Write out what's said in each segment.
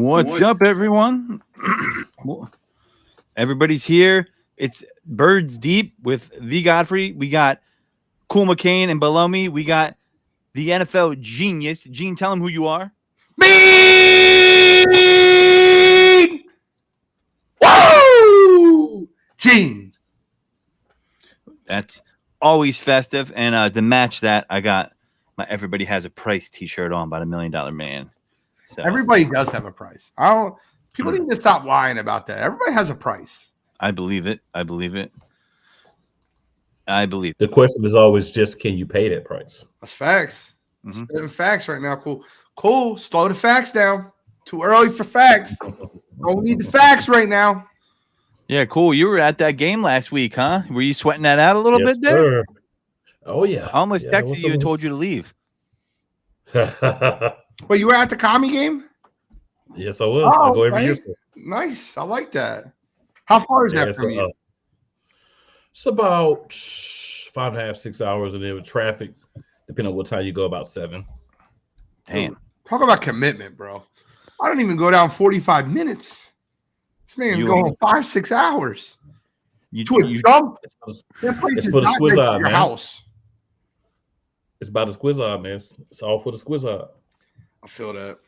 What's up, everyone? Everybody's here. It's Birds Deep with the Godfrey. We got Cool McCain, and below me, we got the NFL genius. Gene, tell him who you are. Me! Woo! Gene. That's always festive. And to match that, I got my Everybody Has a Price t-shirt on by the $1 Million Man. So Everybody does have a price. People need to stop lying about that. Everybody has a price. I believe it. The question is always just, can you pay that price? That's facts. Spitting facts right now. Cool. Slow the facts down. Too early for facts. Don't need the facts right now. Yeah, cool. You were at that game last week, huh? Were you sweating that out a little bit there? Sir. Oh, yeah. I almost texted you and told you to leave. Wait, you were at the commie game? Yes, I was. I go every year. Nice. I like that. How far is that from you? It's about 5.5, 6 hours, and then with traffic, depending on what time you go, about 7. Damn. Talk about commitment, bro. I don't even go down 45 minutes. This man's going 5-6 hours. To a jump? That place is for the not next to your house. It's about the squizzard, man. It's all for the squizzard. I feel that.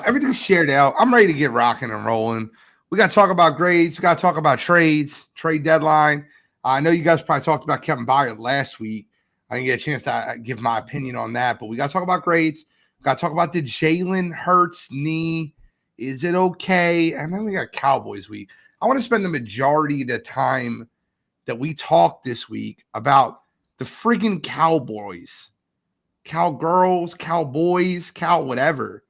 Everything's shared out. I'm ready to get rocking and rolling. We got to talk about grades. We got to talk about trades, trade deadline. I know you guys probably talked about Kevin Byard last week. I didn't get a chance to give my opinion on that, but we got to talk about grades. We got to talk about the Jalen Hurts knee. Is it okay? And then we got Cowboys week. I want to spend the majority of the time that we talk this week about the freaking Cowboys. Cowgirls, Cowboys, cow whatever.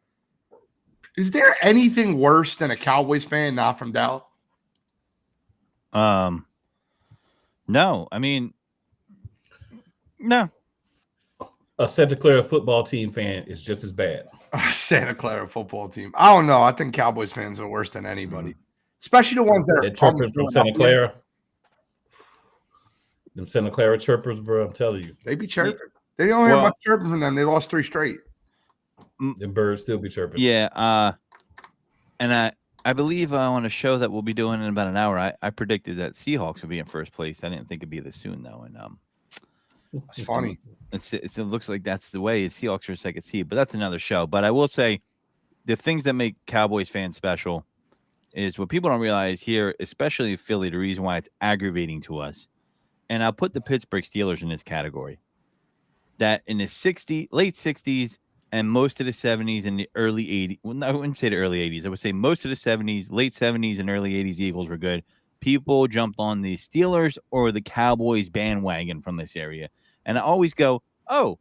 Is there anything worse than a Cowboys fan not from Dallas? No. I mean, no. A Santa Clara football team fan is just as bad. Santa Clara football team. I don't know. I think Cowboys fans are worse than anybody, especially the ones that are chirping from Santa Clara. Them Santa Clara chirpers, bro. I'm telling you, they be chirping. They don't hear much chirping from them. They lost 3 straight. The birds still be chirping. Yeah. And I believe on a show that we'll be doing in about an hour, I predicted that Seahawks would be in first place. I didn't think it'd be this soon, though. And that's funny. It looks like that's the way. Seahawks are second seed, but that's another show. But I will say, the things that make Cowboys fans special is what people don't realize here, especially Philly. The reason why it's aggravating to us, and I'll put the Pittsburgh Steelers in this category. That in the late 60s and most of the 70s and the early 80s. Well, I wouldn't say the early 80s. I would say most of the 70s, late 70s and early 80s Eagles were good. People jumped on the Steelers or the Cowboys bandwagon from this area. And I always go, oh,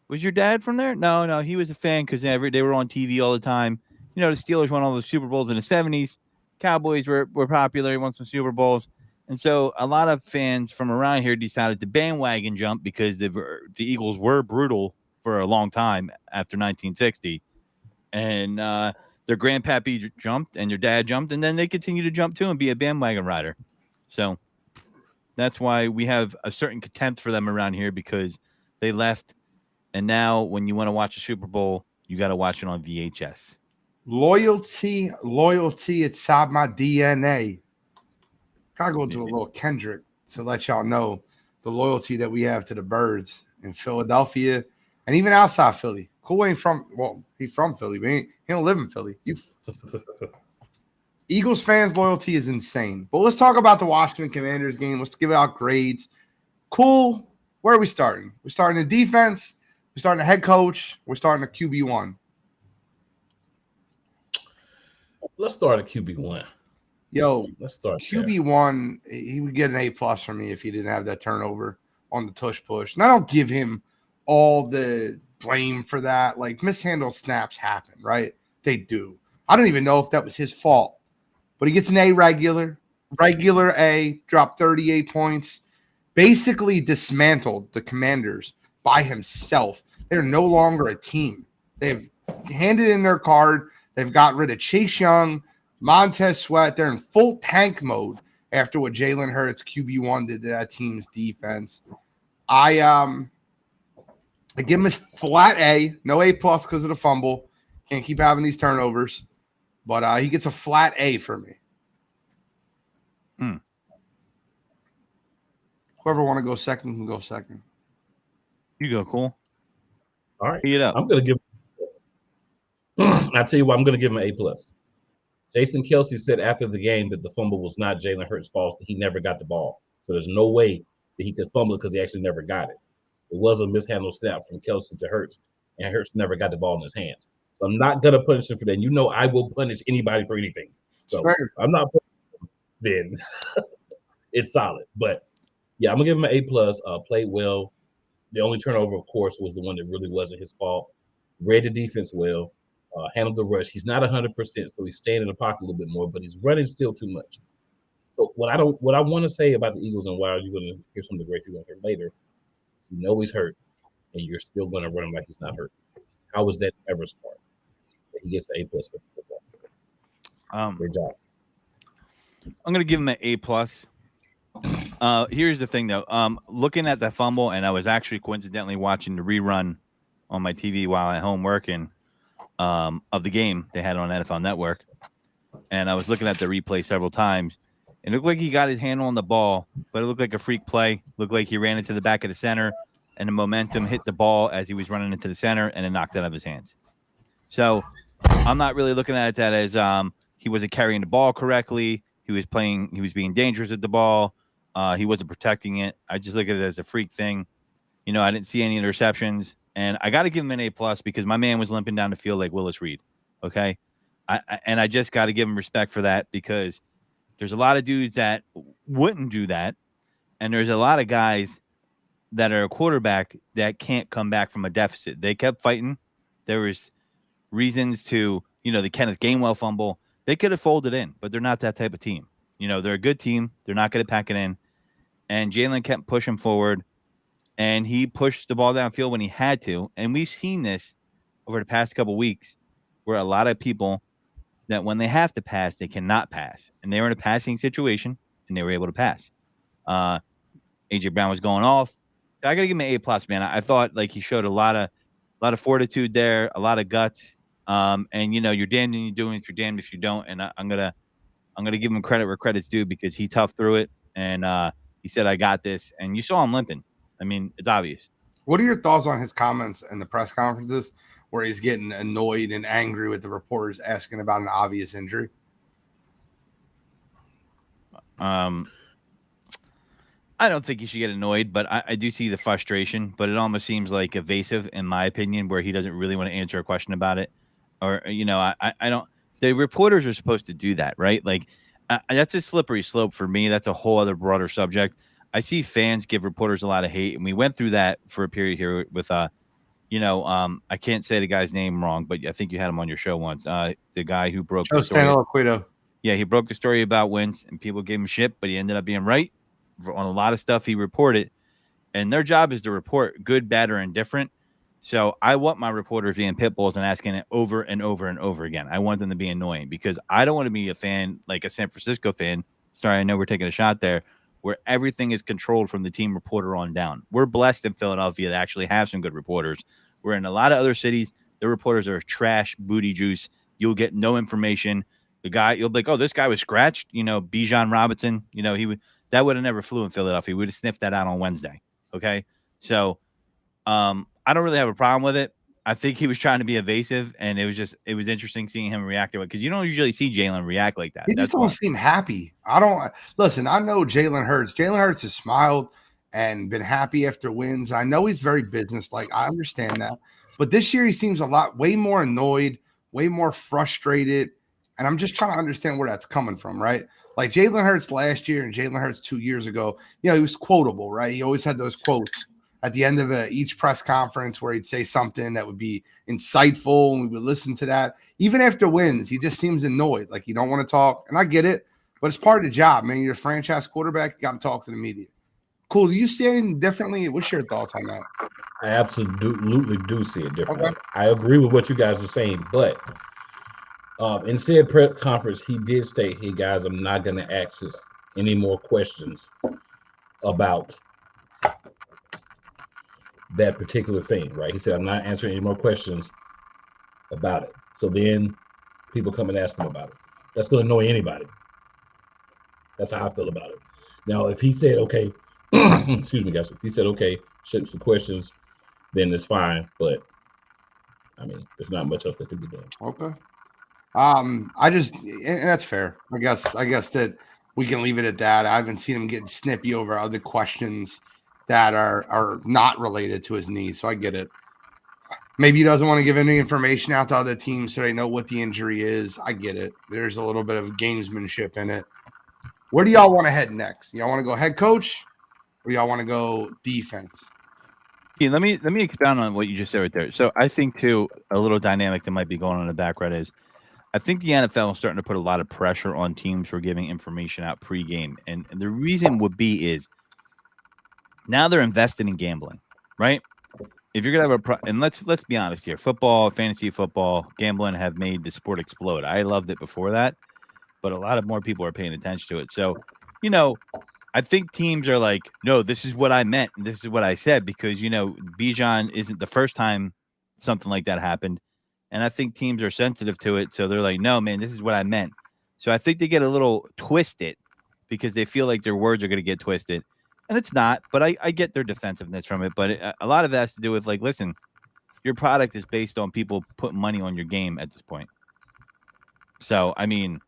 was your dad from there? No, he was a fan because they were on TV all the time. You know, the Steelers won all the Super Bowls in the 70s. Cowboys were popular, won some Super Bowls. And so a lot of fans from around here decided to bandwagon jump because the Eagles were brutal for a long time after 1960. And their grandpappy jumped and your dad jumped, and then they continue to jump too and be a bandwagon rider. So that's why we have a certain contempt for them around here, because they left. And now when you want to watch a Super Bowl, you got to watch it on VHS. Loyalty, inside my DNA. Gotta go do a little Kendrick to let y'all know the loyalty that we have to the Birds in Philadelphia and even outside Philly. Cool ain't he's from Philly, but he don't live in Philly. Eagles fans' loyalty is insane. But let's talk about the Washington Commanders game. Let's give out grades. Cool. Where are we starting? We're starting the defense. We're starting the head coach. We're starting the QB1. Let's start at QB1. Yo, let's start QB1. He would get an A+ from me if he didn't have that turnover on the tush push. And I don't give him all the blame for that. Like, mishandled snaps happen, right? They do. I don't even know if that was his fault. But he gets an A regular A, dropped 38 points, basically dismantled the Commanders by himself. They're no longer a team. They've handed in their card. They've got rid of Chase Young, Montez Sweat. They're in full tank mode after what Jalen Hurts, QB1, did to that team's defense. I give him a flat A, no A+ because of the fumble. Can't keep having these turnovers. but he gets a flat A for me. Whoever want to go second can go second. You go, cool. All right. Eat it up. I'm going to give I tell you what, I'm going to give him an A+. Jason Kelsey said after the game that the fumble was not Jalen Hurts' fault, that he never got the ball. So there's no way that he could fumble it because he actually never got it. It was a mishandled snap from Kelsey to Hurts, and Hurts never got the ball in his hands. So I'm not going to punish him for that. You know I will punish anybody for anything. So Fair. I'm not punishing him. Then it's solid. But, yeah, I'm going to give him an A+. Played well. The only turnover, of course, was the one that really wasn't his fault. Read the defense well. Handled the rush. He's not 100%, so he's staying in the pocket a little bit more, but he's running still too much. So what I want to say about the Eagles, and why you're going to hear some of the greats you're going to hear later, you know he's hurt, and you're still going to run him like he's not hurt. How is that ever smart? He gets the A+ for football. Great job. I'm going to give him an A+. Here's the thing, though. Looking at the fumble, and I was actually coincidentally watching the rerun on my TV while at home working. Of the game they had on NFL Network, and I was looking at the replay several times. It looked like he got his handle on the ball, but it looked like a freak play. Looked like he ran into the back of the center, and the momentum hit the ball as he was running into the center, and it knocked it out of his hands. So I'm not really looking at that as he wasn't carrying the ball correctly. He was being dangerous with the ball. He wasn't protecting it. I just look at it as a freak thing. You know, I didn't see any interceptions. And I got to give him an A+ because my man was limping down the field like Willis Reed. Okay. I just got to give him respect for that because there's a lot of dudes that wouldn't do that. And there's a lot of guys that are a quarterback that can't come back from a deficit. They kept fighting. There was reasons to, the Kenneth Gainwell fumble. They could have folded in, but they're not that type of team. They're a good team. They're not going to pack it in. And Jalen kept pushing forward. And he pushed the ball downfield when he had to. And we've seen this over the past couple of weeks where a lot of people that when they have to pass, they cannot pass. And they were in a passing situation, and they were able to pass. A.J. Brown was going off. So I got to give him an A+, man. I thought like he showed a lot of fortitude there, a lot of guts. And, you're damned if you do it, you're damned if you don't. And I'm gonna give him credit where credit's due because he toughed through it. And he said, I got this. And you saw him limping. I mean, it's obvious. What are your thoughts on his comments in the press conferences where he's getting annoyed and angry with the reporters asking about an obvious injury? I don't think he should get annoyed, but I do see the frustration. But it almost seems like evasive, in my opinion, where he doesn't really want to answer a question about it. Or, I don't. The reporters are supposed to do that, right? Like, that's a slippery slope for me. That's a whole other broader subject. I see fans give reporters a lot of hate, and we went through that for a period here with, I can't say the guy's name wrong, but I think you had him on your show once. The guy who broke the story. Yeah, he broke the story about Wentz, and people gave him shit, but he ended up being right on a lot of stuff he reported. And their job is to report good, bad, or indifferent. So I want my reporters being pit bulls and asking it over and over and over again. I want them to be annoying because I don't want to be a fan, like a San Francisco fan. Sorry, I know we're taking a shot there. Where everything is controlled from the team reporter on down. We're blessed in Philadelphia to actually have some good reporters. We're in a lot of other cities, the reporters are trash, booty juice. You'll get no information. You'll be like, oh, this guy was scratched. Bijan Robinson, that would have never flew in Philadelphia. We would have sniffed that out on Wednesday. Okay. So I don't really have a problem with it. I think he was trying to be evasive, and it was interesting seeing him react to it because you don't usually see Jalen react like that. He just don't seem happy. I know Jalen Hurts. Jalen Hurts has smiled and been happy after wins. I know he's very businesslike. I understand that. But this year he seems way more annoyed, way more frustrated. And I'm just trying to understand where that's coming from, right? Like Jalen Hurts last year and Jalen Hurts 2 years ago, he was quotable, right? He always had those quotes at the end of each press conference where he'd say something that would be insightful and we would listen to that. Even after wins, he just seems annoyed. Like you don't want to talk. And I get it, but it's part of the job, man. You're a franchise quarterback. You got to talk to the media. Cool. Do you see anything differently? What's your thoughts on that? I absolutely do see it differently. Okay. I agree with what you guys are saying, but in said press conference, he did state, hey, guys, I'm not going to ask any more questions about that particular thing, right? He said, I'm not answering any more questions about it. So then people come and ask him about it. That's going to annoy anybody. That's how I feel about it. Now, if he said, okay, excuse me, guys, if he said, okay, shoot some questions, then it's fine. But I mean, there's not much else that could be done. Okay. I just, and that's fair. I guess that we can leave it at that. I haven't seen him getting snippy over other questions that are not related to his knee, so I get it. Maybe he doesn't want to give any information out to other teams so they know what the injury is. I get it. There's a little bit of gamesmanship in it. Where do y'all want to head next? Y'all want to go head coach, or y'all want to go defense? Yeah, let me expound on what you just said right there. So I think too, a little dynamic that might be going on in the background is, I think the NFL is starting to put a lot of pressure on teams for giving information out pregame, and the reason would be is now they're invested in gambling, right? If you're gonna have and let's be honest here, football, fantasy football, gambling have made the sport explode. I loved it before that, but a lot of more people are paying attention to it. So, I think teams are like, no, this is what I meant, and this is what I said, because Bijan isn't the first time something like that happened. And I think teams are sensitive to it. So they're like, no, man, this is what I meant. So I think they get a little twisted because they feel like their words are going to get twisted. And it's not, but I get their defensiveness from it. But a lot of it has to do with, like, listen, your product is based on people putting money on your game at this point. So, I mean,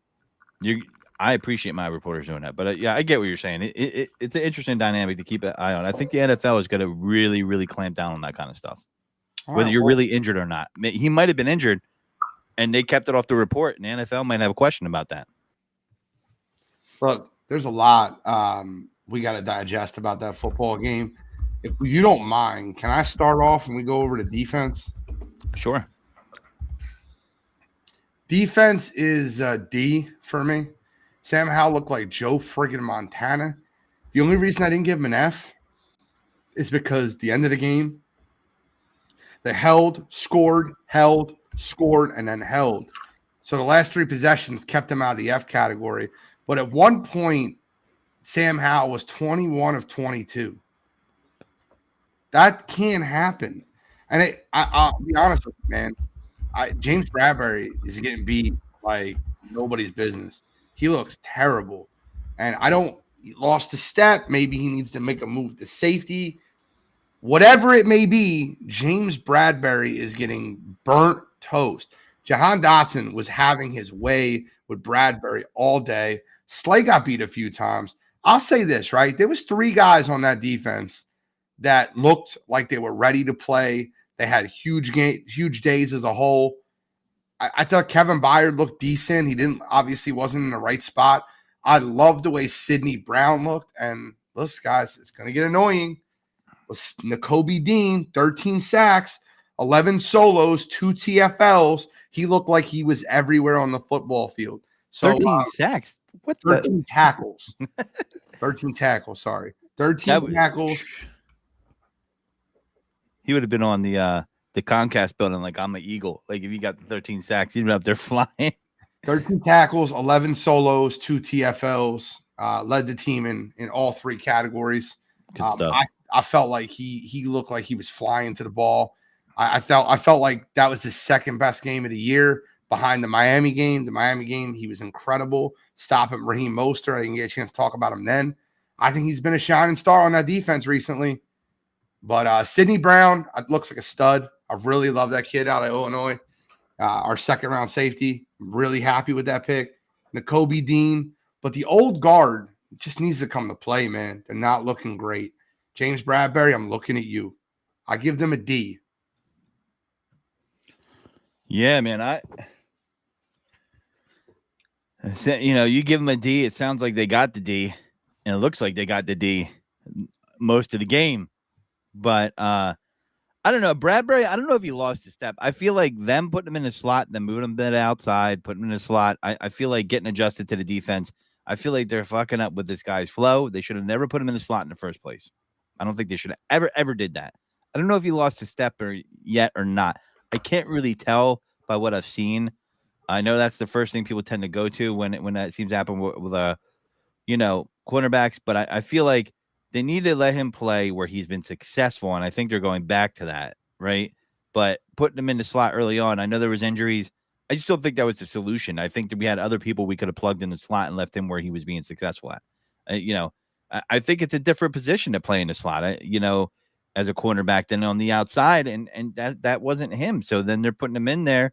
I appreciate my reporters doing that. But, yeah, I get what you're saying. It's an interesting dynamic to keep an eye on. I think the NFL is going to really, really clamp down on that kind of stuff. Whether you're really injured or not. He might have been injured, and they kept it off the report, and the NFL might have a question about that. Look, there's a lot we got to digest about that football game. If you don't mind, can I start off and we go over to defense? Sure. Defense is D for me. Sam Howell looked like Joe friggin' Montana. The only reason I didn't give him an F is because the end of the game, they held, scored, and then held. So the last three possessions kept him out of the F category. But at one point, Sam Howell was 21 of 22. That can't happen. And I'll be honest with you, man. James Bradbury is getting beat like nobody's business. He looks terrible. And he lost a step. Maybe he needs to make a move to safety. Whatever it may be, James Bradbury is getting burnt toast. Jahan Dotson was having his way with Bradbury all day. Slay got beat a few times. I'll say this, right? There was 3 guys on that defense that looked like they were ready to play. They had huge days as a whole. I thought Kevin Byard looked decent. He obviously wasn't in the right spot. I love the way Sidney Brown looked. And listen, guys, it's going to get annoying. Was Nakobe Dean, 13 sacks, 11 solos, 2 TFLs. He looked like he was everywhere on the football field. So 13 sacks. What 13 tackles. 13 tackles, sorry. 13 tackles. He would have been on the Comcast building like I'm the Eagle. Like if he got the 13 sacks, he'd been up there flying. 13 tackles, 11 solos, 2 TFLs. Led the team in all 3 categories. Good stuff. I felt like he looked like he was flying to the ball. I felt like that was his second best game of the year behind the Miami game. The Miami game, he was incredible. Stopping Raheem Mostert. I didn't get a chance to talk about him then. I think he's been a shining star on that defense recently. But Sidney Brown looks like a stud. I really love that kid out of Illinois. Our second-round safety. I'm really happy with that pick. Nakobe Dean. But the old guard just needs to come to play, man. They're not looking great. James Bradbury, I'm looking at you. I give them a D. Yeah, man. You give them a D. It sounds like they got the D, and it looks like they got the D most of the game. But I don't know. Bradbury, I don't know if he lost his step. I feel like them putting him in the slot, then moving him a bit outside, putting him in the slot. I feel like getting adjusted to the defense. I feel like they're fucking up with this guy's flow. They should have never put him in the slot in the first place. I don't think they should have ever did that. I don't know if he lost his step yet or not. I can't really tell by what I've seen. I know that's the first thing people tend to go to when that seems to happen with cornerbacks. But I feel like they need to let him play where he's been successful, and I think they're going back to that, right? But putting him in the slot early on, I know there was injuries. I just don't think that was the solution. I think that we had other people we could have plugged in the slot and left him where he was being successful at. I think it's a different position to play in the slot. As a cornerback than on the outside, and that wasn't him. So then they're putting him in there.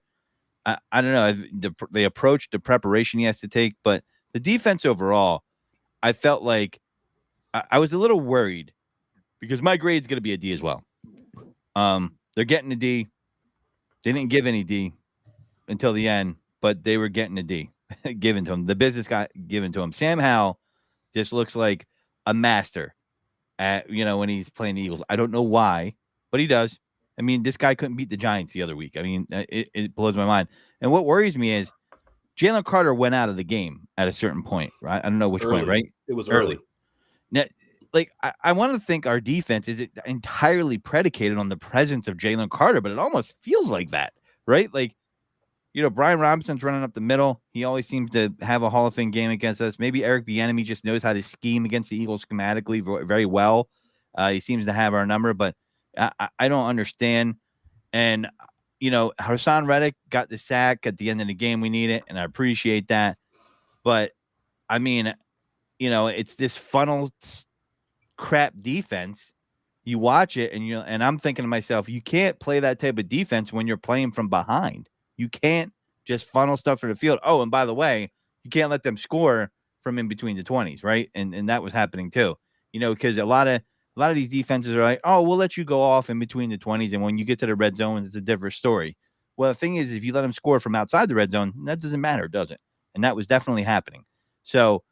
I don't know the approach, the preparation he has to take, but the defense overall, I felt like I was a little worried because my grade's going to be a D as well. They're getting a D. They didn't give any D until the end, but they were getting a D given to them. The business got given to him. Sam Howell just looks like a master at when he's playing the Eagles. I don't know why, but he does. I mean, this guy couldn't beat the Giants the other week. I mean, it blows my mind. And what worries me is Jalen Carter went out of the game at a certain point, right? I don't know which point, right? It was early. Now, I want to think our defense is entirely predicated on the presence of Jalen Carter, but it almost feels like that, right? Like, Brian Robinson's running up the middle. He always seems to have a Hall of Fame game against us. Maybe Eric Bieniemy just knows how to scheme against the Eagles schematically very well. He seems to have our number, but I don't understand. And, Hassan Reddick got the sack at the end of the game. We need it, and I appreciate that. But, I mean, it's this funnel crap defense. You watch it, and I'm thinking to myself, you can't play that type of defense when you're playing from behind. You can't just funnel stuff for the field. Oh, and by the way, you can't let them score from in between the 20s, right? And that was happening too. Because a lot of these defenses are like, oh, we'll let you go off in between the 20s, and when you get to the red zone, it's a different story. Well, the thing is, if you let them score from outside the red zone, that doesn't matter, does it? And that was definitely happening. So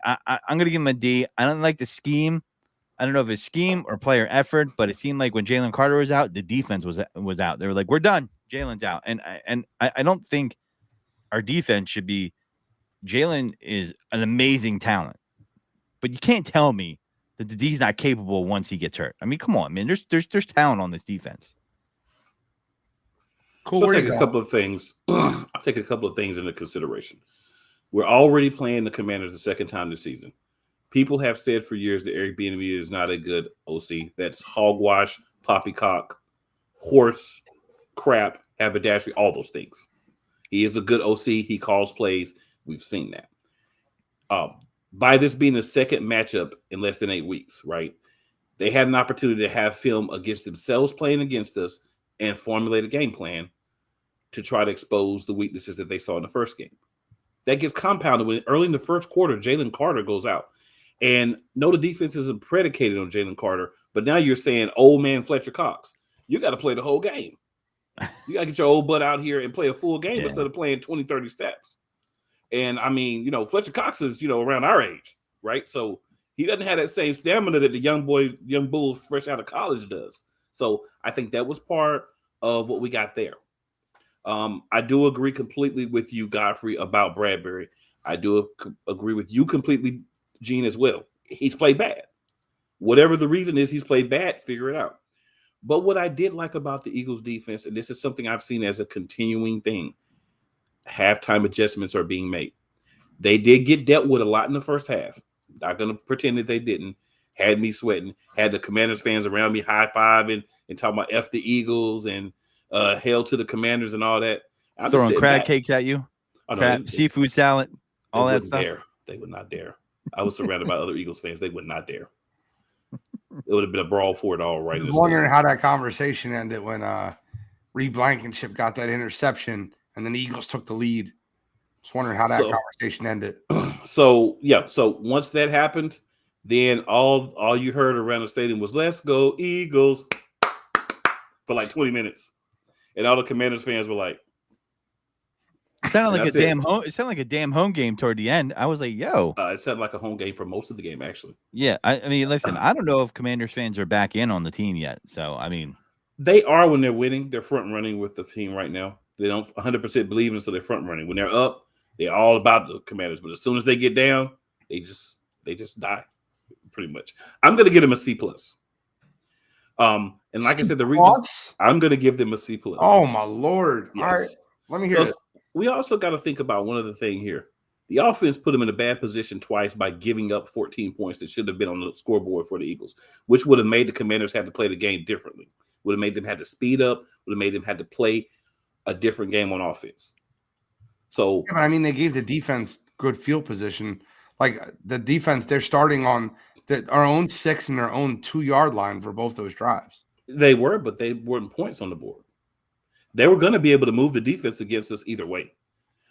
I'm going to give him a D. I don't like the scheme. I don't know if it's scheme or player effort, but it seemed like when Jalen Carter was out, the defense was out. They were like, we're done. Jalen's out. And I don't think our defense should be. Jalen is an amazing talent, but you can't tell me that the D's not capable once he gets hurt. I mean, come on, man. There's talent on this defense. Cool. So I'll take a couple of things. I'll take a couple of things into consideration. We're already playing the Commanders the second time this season. People have said for years that Eric Bieniemy is not a good OC. That's hogwash, poppycock, horse, crap, haberdashery, all those things. He is a good OC. He calls plays. We've seen that. By this being the second matchup in less than 8 weeks, right? They had an opportunity to have film against themselves playing against us and formulate a game plan to try to expose the weaknesses that they saw in the first game. That gets compounded when early in the first quarter, Jalen Carter goes out. And no, the defense isn't predicated on Jalen Carter, but now you're saying old man Fletcher Cox. You got to play the whole game. You got to get your old butt out here and play a full game instead of playing 20, 30 steps. And I mean, Fletcher Cox is, around our age, right? So he doesn't have that same stamina that the young bull fresh out of college does. So I think that was part of what we got there. I do agree completely with you, Godfrey, about Bradbury. I do agree with you completely, Gene, as well. He's played bad. Whatever the reason is, he's played bad, figure it out. But what I did like about the Eagles defense, and this is something I've seen as a continuing thing, halftime adjustments are being made. They did get dealt with a lot in the first half. Not going to pretend that they didn't. Had me sweating. Had the Commanders fans around me high-fiving and talking about F the Eagles and hail to the Commanders and all that. I'm throwing crab cakes at you, seafood salad, all that stuff. They would not dare. I was surrounded by other Eagles fans. They would not dare. It would have been a brawl for it all, right? I was wondering how that conversation ended when Reed Blankenship got that interception and then the Eagles took the lead. Just wondering how that conversation ended. So once that happened, then all you heard around the stadium was "Let's go Eagles" for like 20 minutes, and all the Commanders fans were like, It sounded like a damn home game toward the end. I was like, yo. It sounded like a home game for most of the game, actually. Yeah. I mean, listen, I don't know if Commanders fans are back in on the team yet. So, I mean. They are when they're winning. They're front running with the team right now. They don't 100% believe in, so they're front running. When they're up, they're all about the Commanders. But as soon as they get down, they just die, pretty much. I'm going to give them a C+. And like I said, the reason I'm going to give them a C+. Oh, my Lord. Yes. All right. Let me hear it. We also got to think about one other thing here. The offense put them in a bad position twice by giving up 14 points that should have been on the scoreboard for the Eagles, which would have made the Commanders have to play the game differently. Would have made them have to speed up, would have made them have to play a different game on offense. So Yeah, but I mean, they gave the defense good field position. Like the defense, they're starting on our own 6 and their own 2-yard line for both those drives. they were, but they weren't points on the board. They were going to be able to move the defense against us either way.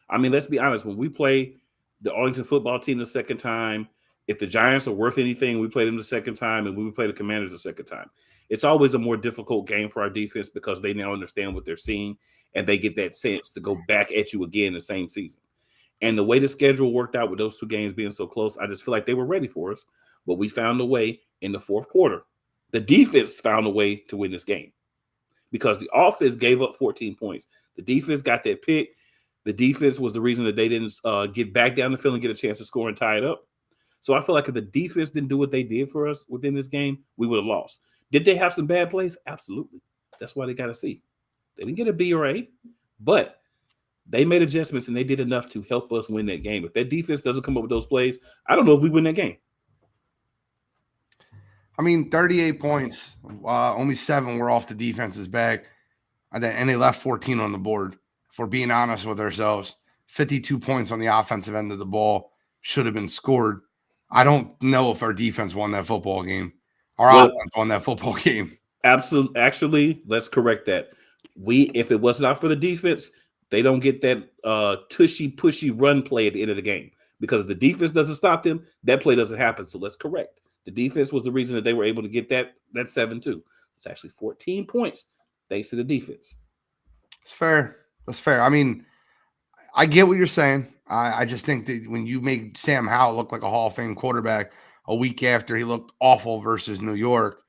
I mean, let's be honest. When we play the Arlington football team the second time, if the Giants are worth anything, we play them the second time, and we play the Commanders the second time. It's always a more difficult game for our defense because they now understand what they're seeing, and they get that sense to go back at you again the same season. And the way the schedule worked out with those 2 games being so close, I just feel like they were ready for us. But we found a way in the fourth quarter. The defense found a way to win this game because the offense gave up 14 points. The defense got that pick. The defense was the reason that they didn't get back down the field and get a chance to score and tie it up. So I feel like if the defense didn't do what they did for us within this game, we would have lost. Did they have some bad plays? Absolutely. That's why they got a C. They didn't get a B or A, but they made adjustments and they did enough to help us win that game. If that defense doesn't come up with those plays, I don't know if we win that game. I mean, 38 points, only 7 were off the defense's back, and they left 14 on the board. If we're being honest with ourselves, 52 points on the offensive end of the ball should have been scored. I don't know if our defense won that football game. Our offense won that football game. Absolutely. Actually, let's correct that. If it was not for the defense, they don't get that tushy-pushy run play at the end of the game because if the defense doesn't stop them, that play doesn't happen. So let's correct. The defense was the reason that they were able to get that 7-2. It's actually 14 points thanks to the defense. It's fair. That's fair. I mean, I get what you're saying. I just think that when you make Sam Howell look like a Hall of Fame quarterback a week after he looked awful versus New York,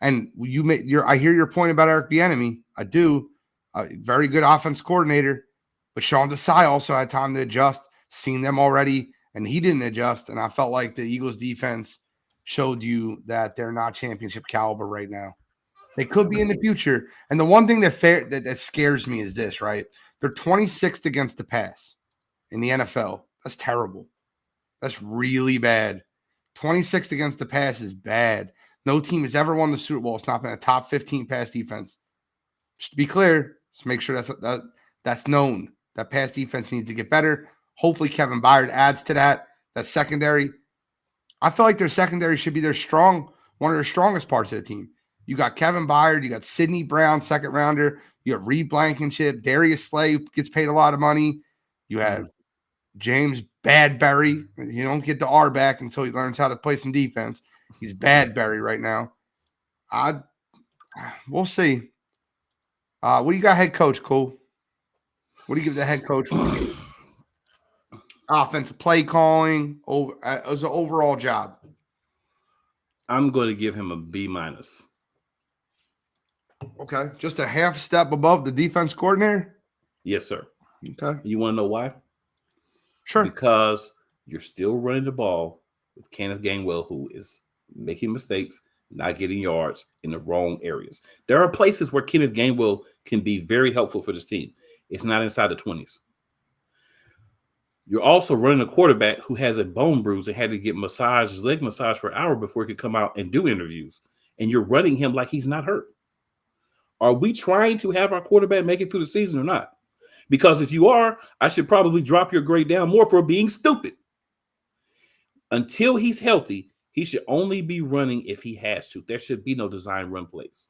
and I hear your point about Eric Bieniemy. I do. Very good offense coordinator, but Sean Desai also had time to adjust. Seen them already, and he didn't adjust. And I felt like the Eagles defense showed you that they're not championship caliber right now. They could be in the future. And the one thing that scares me is this, right? They're 26th against the pass in the NFL. That's terrible. That's really bad. 26th against the pass is bad. No team has ever won the Super Bowl. It's not been a top 15 pass defense. Just to be clear, just make sure that's known. That pass defense needs to get better. Hopefully Kevin Byard adds to that. That secondary. I feel like their secondary should be one of their strongest parts of the team. You got Kevin Byard, you got Sidney Brown, second rounder, you have Reed Blankenship, Darius Slay gets paid a lot of money. You have James Badberry. You don't get the R back until he learns how to play some defense. He's Badberry right now. We'll see. What do you got, head coach, Cole? What do you give the head coach for the game? Offensive play calling, it was an overall job. I'm going to give him a B-. Okay, just a half step above the defense coordinator? Yes, sir. Okay. You want to know why? Sure. Because you're still running the ball with Kenneth Gainwell, who is making mistakes, not getting yards in the wrong areas. There are places where Kenneth Gainwell can be very helpful for this team. It's not inside the 20s. You're also running a quarterback who has a bone bruise and had to get his leg massage for an hour before he could come out and do interviews. And you're running him like he's not hurt. Are we trying to have our quarterback make it through the season or not? Because if you are, I should probably drop your grade down more for being stupid. Until he's healthy, he should only be running if he has to. There should be no design run plays.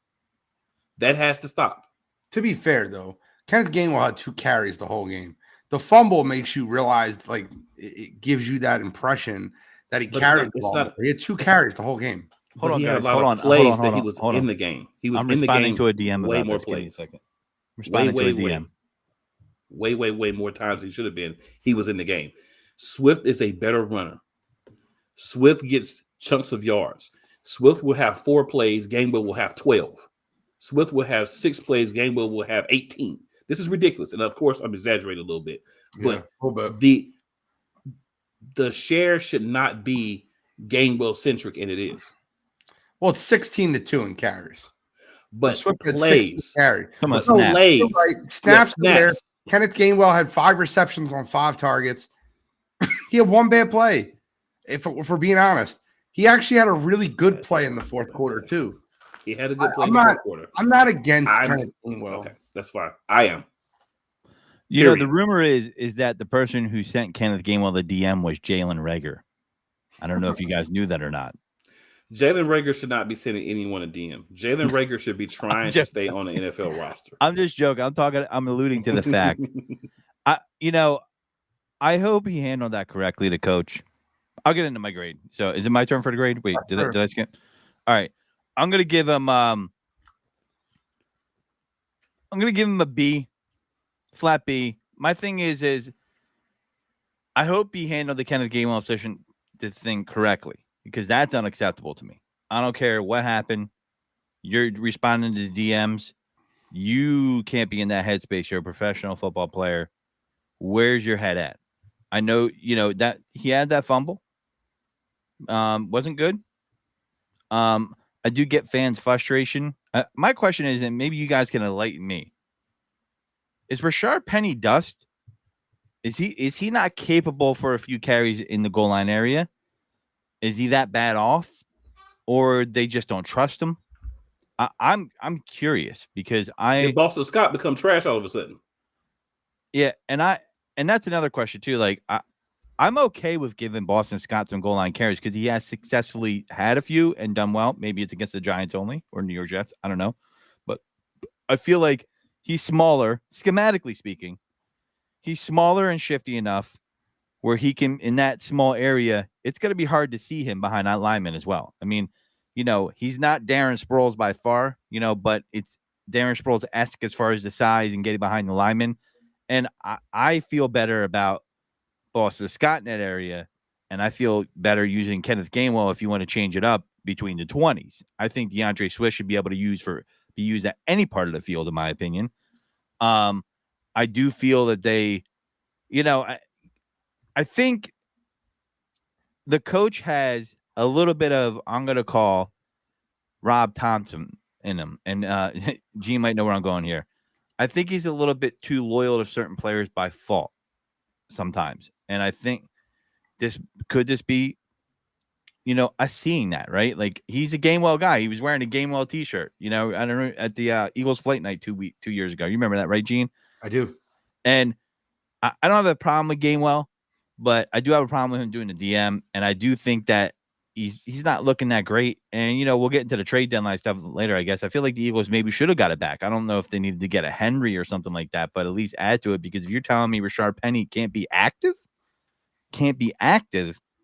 That has to stop. To be fair, though, Kenneth Gainwell had 2 carries the whole game. The fumble makes you realize, like, it gives you that impression that he carried the ball. He had 2 carries the whole game. Hold on, he had guys. a lot of plays that he was in the game. He was in the game to a DM way about more this. Give me a plays. second. Responding to a DM. Way more times than he should have been. He was in the game. Swift is a better runner. Swift gets chunks of yards. Swift will have 4 plays. Gainwell will have 12. Swift will have 6 plays. Gainwell will have 18. This is ridiculous. And of course, I'm exaggerating a little bit. But the share should not be Gainwell centric, and it is. Well, it's 16-2 in carries. But Swift plays. Come on, No, snap. right. Snaps Yeah, there. snaps. Kenneth Gainwell had 5 receptions on 5 targets. He had 1 bad play. If we're being honest, he actually had a really good play in the fourth quarter too. He had a good play I'm in the not- fourth quarter. I'm not against Kenneth Gainwell. Okay, that's fine. I am. You know, the Period. rumor is that the person who sent Kenneth Gainwell the DM was Jalen Rager. I don't know if you guys knew that or not. Jalen Rager should not be sending anyone a DM. Jalen Rager should be trying to just- stay on the NFL roster. I'm just joking. I'm alluding to the fact. I hope he handled that correctly, the coach. I'll get into my grade. So is it my turn for the grade? Wait, did I skip? All right. I'm gonna give him a B, flat B. My thing is I hope he handled the Kenneth Gainwell session this thing correctly, because that's unacceptable to me. I don't care what happened. You're responding to DMs. You can't be in that headspace. You're a professional football player. Where's your head at? I know, that he had that fumble. Wasn't good. I do get fans' frustration. My question is, and maybe you guys can enlighten me. Is Rashard Penny dust? Is he not capable for a few carries in the goal line area? Is he that bad off, or they just don't trust him? I'm curious, because Did Boston Scott become trash all of a sudden? Yeah, and that's another question too. Like I'm okay with giving Boston Scott some goal line carries because he has successfully had a few and done well. Maybe it's against the Giants only or New York Jets. I don't know, but I feel like he's smaller, schematically speaking. He's smaller and shifty enough where he can, in that small area, it's going to be hard to see him behind that lineman as well. I mean, he's not Darren Sproles by far, but it's Darren Sproles-esque as far as the size and getting behind the lineman. And I feel better about Boston Scott in that area, and I feel better using Kenneth Gainwell if you want to change it up between the 20s. I think DeAndre Swift should be able to be used at any part of the field, in my opinion. I do feel that they, I think the coach has a little bit of, I'm going to call Rob Thompson in him. And Gene might know where I'm going here. I think he's a little bit too loyal to certain players by fault sometimes. And I think this be, us seeing that, right? Like, he's a Gainwell guy. He was wearing a Gainwell t-shirt, I don't know, at the Eagles flight night 2 years ago. You remember that, right, Gene? I do. And I don't have a problem with Gainwell, but I do have a problem with him doing the DM. And I do think that he's not looking that great. And, we'll get into the trade deadline stuff later, I guess. I feel like the Eagles maybe should have got it back. I don't know if they needed to get a Henry or something like that, but at least add to it, because if you're telling me Rashard Penny can't be active,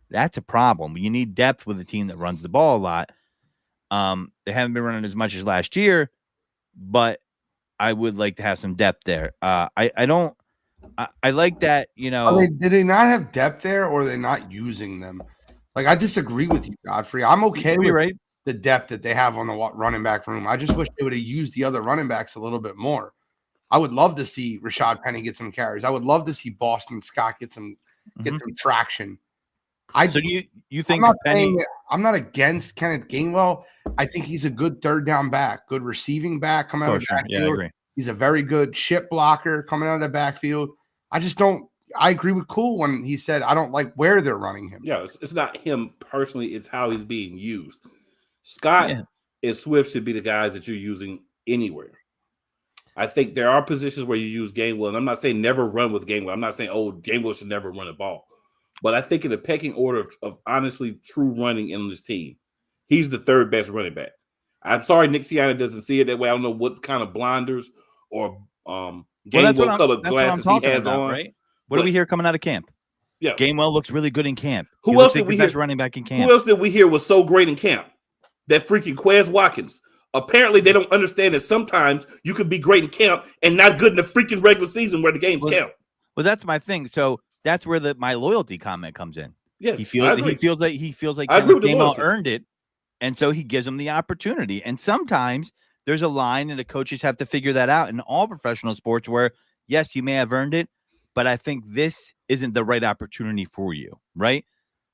that's a problem. You need depth with a team that runs the ball a lot. They haven't been running as much as last year, but I would like to have some depth there. I like that, Did they not have depth there, or are they not using them? Like, I disagree with you, Godfrey. I'm okay with right. the depth that they have on the running back room. I just wish they would have used the other running backs a little bit more. I would love to see Rashard Penny get some carries. I would love to see Boston Scott get some traction. So you think I'm not against Kenneth Gainwell. I think he's a good third down back, good receiving back coming out of the backfield. Yeah, I agree. He's a very good chip blocker coming out of the backfield. I agree with Cool when he said, I don't like where they're running him. Yeah, it's not him personally. It's how he's being used. Scott and Swift should be the guys that you're using anywhere. I think there are positions where you use Gainwell, and I'm not saying never run with Gainwell. I'm not saying, Gainwell should never run a ball. But I think in the pecking order of honestly true running in this team, he's the third best running back. I'm sorry Nick Sirianni doesn't see it that way. I don't know what kind of blinders or Gainwell colored glasses he has on. Right? What do we hear coming out of camp? Yeah, Gainwell looks really good in camp. Who else did we hear? Running back in camp. Who else did we hear was so great in camp? That freaking Quez Watkins. Apparently, they don't understand that sometimes you could be great in camp and not good in the freaking regular season where the games count. Well, that's my thing. So that's where my loyalty comment comes in. Yes, he feels like Gainwell earned it, and so he gives him the opportunity. And sometimes there's a line, and the coaches have to figure that out in all professional sports where, yes, you may have earned it, but I think this isn't the right opportunity for you, right?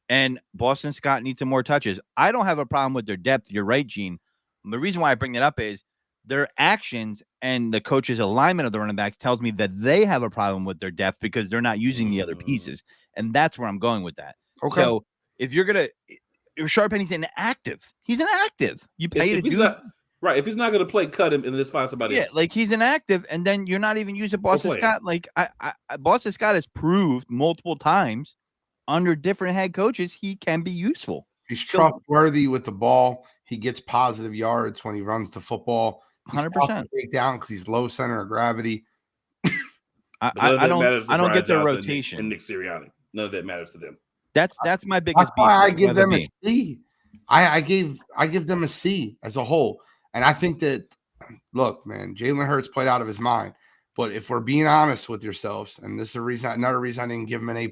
And Boston Scott needs some more touches. I don't have a problem with their depth. You're right, Gene. The reason why I bring that up is their actions and the coach's alignment of the running backs tells me that they have a problem with their depth because they're not using the other pieces. And that's where I'm going with that. Okay. So if Rashard Penny's inactive, he's inactive. You pay to do that. Right. If he's not going to play, cut him and let's find somebody else. like he's inactive, and then you're not even using Boston play him. Scott. Like Boston Scott has proved multiple times under different head coaches he can be useful. He's trustworthy with the ball. He gets positive yards when he runs the football. He's 100%. take down because he's low center of gravity. I don't get their rotation and Nick Sirianni. None of that matters to them. That's my biggest. That's why I give them a C. I give them a C as a whole, and I think that look, man, Jalen Hurts played out of his mind. But if we're being honest with yourselves, and this is another reason I didn't give him an A+,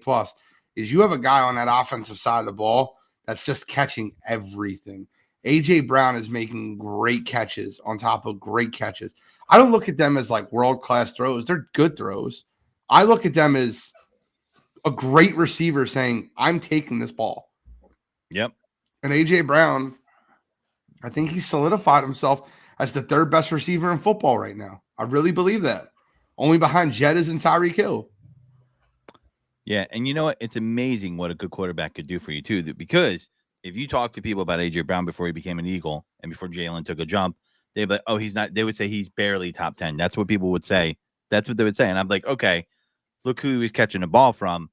is you have a guy on that offensive side of the ball that's just catching everything. AJ Brown is making great catches on top of great catches. I don't look at them as like world-class throws. They're good throws. I look at them as a great receiver saying, I'm taking this ball. Yep. And AJ Brown, I think he solidified himself as the third best receiver in football right now. I really believe that. Only behind Jettas and Tyreek Hill. Yeah, and you know what? It's amazing what a good quarterback could do for you too. Because if you talk to people about AJ Brown before he became an Eagle and before Jalen took a jump, they'd be like, "Oh, he's not." They would say he's barely top 10. That's what people would say. That's what they would say, and I'm like, "Okay, look who he was catching the ball from.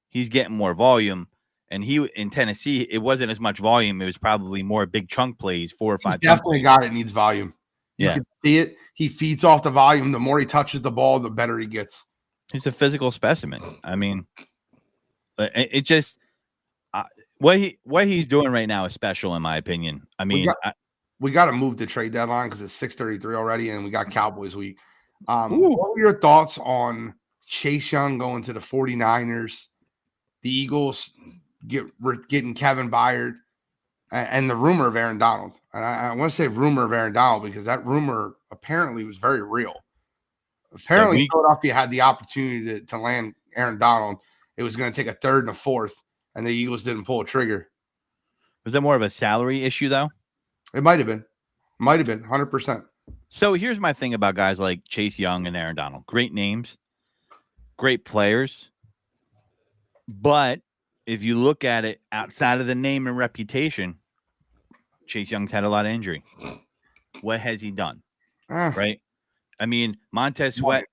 He's getting more volume." And he in Tennessee, it wasn't as much volume. It was probably more big chunk plays, 4 or 5. He's definitely a guy that needs volume. You can see it. He feeds off the volume. The more he touches the ball, the better he gets. He's a physical specimen. I mean, it just what he's doing right now is special, in my opinion. I mean, we got to move the trade deadline because it's 6:33 already, and we got Cowboys week. What were your thoughts on Chase Young going to the 49ers, the Eagles getting Kevin Byard, and the rumor of Aaron Donald? And I want to say rumor of Aaron Donald because that rumor apparently was very real. Apparently, Philadelphia had the opportunity to land Aaron Donald. It was going to take a third and a fourth, and the Eagles didn't pull a trigger. Was that more of a salary issue, though? It might have been. 100%. So here's my thing about guys like Chase Young and Aaron Donald. Great names, great players. But if you look at it outside of the name and reputation, Chase Young's had a lot of injury. What has he done? Right? I mean, Montez Sweat.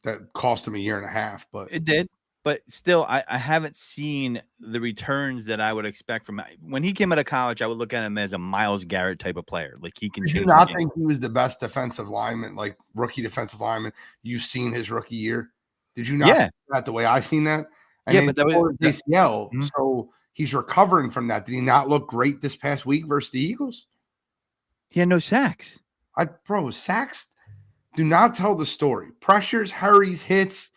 That cost him a year and a half, but it did. But still, I haven't seen the returns that I would expect from when he came out of college. I would look at him as a Myles Garrett type of player. Like he can. Did you not think he was the best defensive lineman, like rookie defensive lineman you've seen his rookie year? Did you not? Yeah. See that the way I seen that? And yeah, but that was ACL. So he's recovering from that. Did he not look great this past week versus the Eagles? He had no sacks. Sacks do not tell the story. Pressures, hurries, hits.